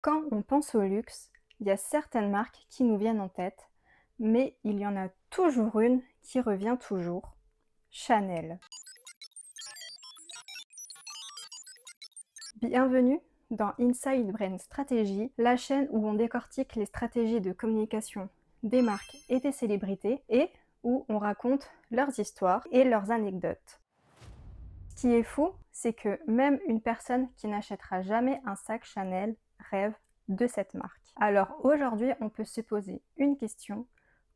Quand on pense au luxe, il y a certaines marques qui nous viennent en tête, mais il y en a toujours une qui revient toujours, Chanel. Bienvenue dans Inside Brand Strategy, la chaîne où on décortique les stratégies de communication des marques et des célébrités et où on raconte leurs histoires et leurs anecdotes. Ce qui est fou, c'est que même une personne qui n'achètera jamais un sac Chanel rêve de cette marque. Alors aujourd'hui, on peut se poser une question: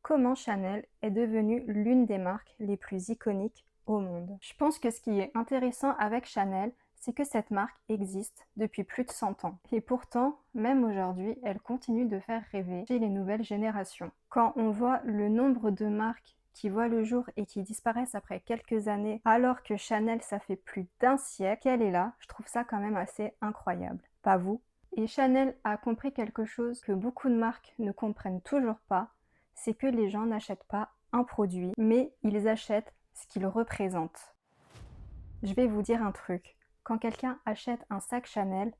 comment Chanel est devenue l'une des marques les plus iconiques au monde? Je pense que ce qui est intéressant avec Chanel, c'est que cette marque existe depuis plus de 100 ans. Et pourtant, même aujourd'hui, elle continue de faire rêver chez les nouvelles générations. Quand on voit le nombre de marques qui voient le jour et qui disparaissent après quelques années, alors que Chanel, ça fait plus d'un siècle qu'elle est là, je trouve ça quand même assez incroyable. Pas vous? Et Chanel a compris quelque chose que beaucoup de marques ne comprennent toujours pas, c'est que les gens n'achètent pas un produit, mais ils achètent ce qu'il représente. Je vais vous dire un truc. Quand quelqu'un achète un sac Chanel,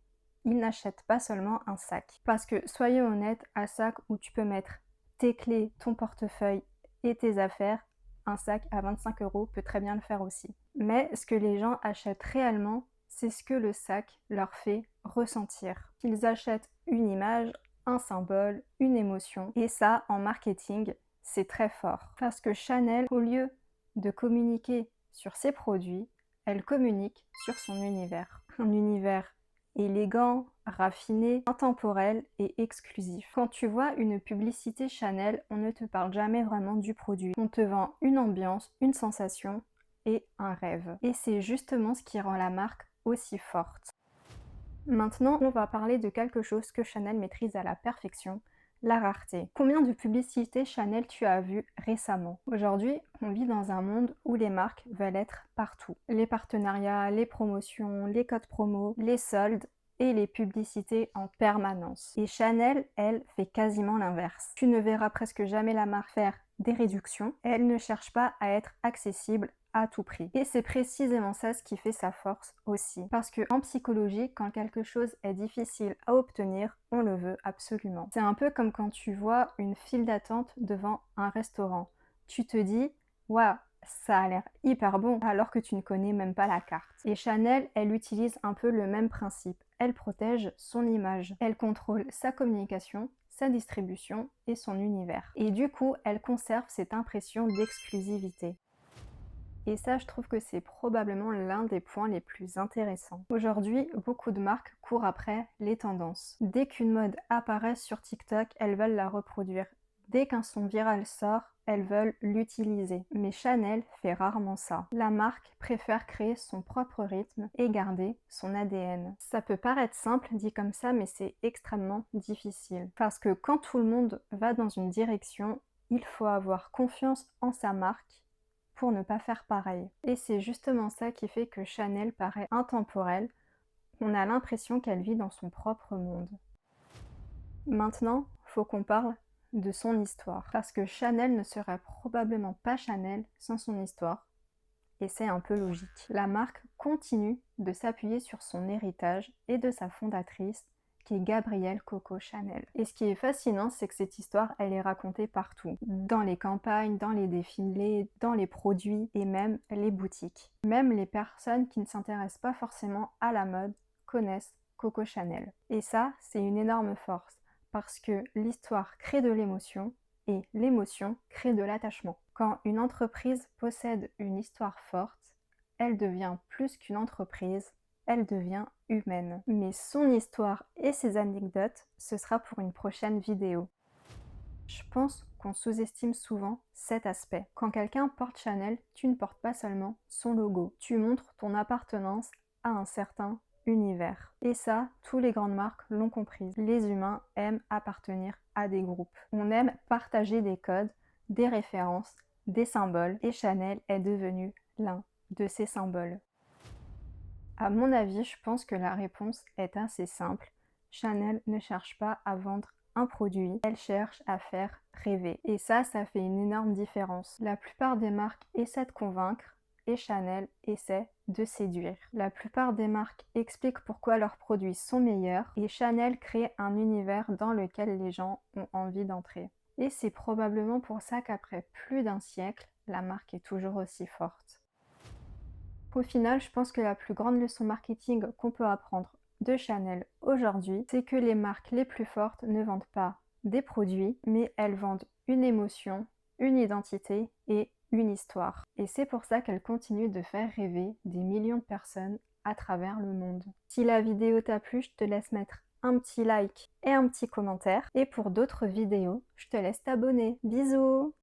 il n'achète pas seulement un sac. Parce que, soyons honnêtes, un sac où tu peux mettre tes clés, ton portefeuille et tes affaires, un sac à 25 € peut très bien le faire aussi. Mais ce que les gens achètent réellement, c'est ce que le sac leur fait ressentir. Qu'ils achètent une image, un symbole, une émotion. Et ça, en marketing, c'est très fort. Parce que Chanel, au lieu de communiquer sur ses produits, elle communique sur son univers. Un univers élégant, raffiné, intemporel et exclusif. Quand tu vois une publicité Chanel, on ne te parle jamais vraiment du produit. On te vend une ambiance, une sensation et un rêve. Et c'est justement ce qui rend la marque aussi forte. Maintenant, on va parler de quelque chose que Chanel maîtrise à la perfection, la rareté. Combien de publicités Chanel tu as vues récemment? Aujourd'hui, on vit dans un monde où les marques veulent être partout. Les partenariats, les promotions, les codes promo, les soldes et les publicités en permanence. Et Chanel, elle, fait quasiment l'inverse. Tu ne verras presque jamais la marque faire des réductions. Elle ne cherche pas à être accessible à tout prix. Et c'est précisément ça ce qui fait sa force aussi. Parce que en psychologie, quand quelque chose est difficile à obtenir, on le veut absolument. C'est un peu comme quand tu vois une file d'attente devant un restaurant. Tu te dis, waouh, ça a l'air hyper bon, alors que tu ne connais même pas la carte. Et Chanel, elle utilise un peu le même principe. Elle protège son image. Elle contrôle sa communication, sa distribution et son univers. Et du coup, elle conserve cette impression d'exclusivité. Et ça, je trouve que c'est probablement l'un des points les plus intéressants. Aujourd'hui, beaucoup de marques courent après les tendances. Dès qu'une mode apparaît sur TikTok, elles veulent la reproduire. Dès qu'un son viral sort, elles veulent l'utiliser. Mais Chanel fait rarement ça. La marque préfère créer son propre rythme et garder son ADN. Ça peut paraître simple dit comme ça, mais c'est extrêmement difficile. Parce que quand tout le monde va dans une direction, il faut avoir confiance en sa marque pour ne pas faire pareil. Et c'est justement ça qui fait que Chanel paraît intemporelle. On a l'impression qu'elle vit dans son propre monde. Maintenant, faut qu'on parle de son histoire. Parce que Chanel ne serait probablement pas Chanel sans son histoire. Et c'est un peu logique. La marque continue de s'appuyer sur son héritage et de sa fondatrice, qui est Gabrielle Coco Chanel. Et ce qui est fascinant, c'est que cette histoire, elle est racontée partout. Dans les campagnes, dans les défilés, dans les produits et même les boutiques. Même les personnes qui ne s'intéressent pas forcément à la mode connaissent Coco Chanel. Et ça, c'est une énorme force, parce que l'histoire crée de l'émotion et l'émotion crée de l'attachement. Quand une entreprise possède une histoire forte, elle devient plus qu'une entreprise, elle devient humaine. Mais son histoire et ses anecdotes, ce sera pour une prochaine vidéo. Je pense qu'on sous-estime souvent cet aspect. Quand quelqu'un porte Chanel, tu ne portes pas seulement son logo, tu montres ton appartenance à un certain univers. Et ça, tous les grandes marques l'ont compris. Les humains aiment appartenir à des groupes. On aime partager des codes, des références, des symboles, et Chanel est devenu l'un de ces symboles. À mon avis, je pense que la réponse est assez simple. Chanel ne cherche pas à vendre un produit, elle cherche à faire rêver. Et ça fait une énorme différence. La plupart des marques essaient de convaincre, et Chanel essaient de séduire. La plupart des marques expliquent pourquoi leurs produits sont meilleurs et Chanel crée un univers dans lequel les gens ont envie d'entrer. Et c'est probablement pour ça qu'après plus d'un siècle, la marque est toujours aussi forte. Au final, je pense que la plus grande leçon marketing qu'on peut apprendre de Chanel aujourd'hui, c'est que les marques les plus fortes ne vendent pas des produits, mais elles vendent une émotion, une identité et une histoire. Et c'est pour ça qu'elles continuent de faire rêver des millions de personnes à travers le monde. Si la vidéo t'a plu, je te laisse mettre un petit like et un petit commentaire. Et pour d'autres vidéos, je te laisse t'abonner. Bisous!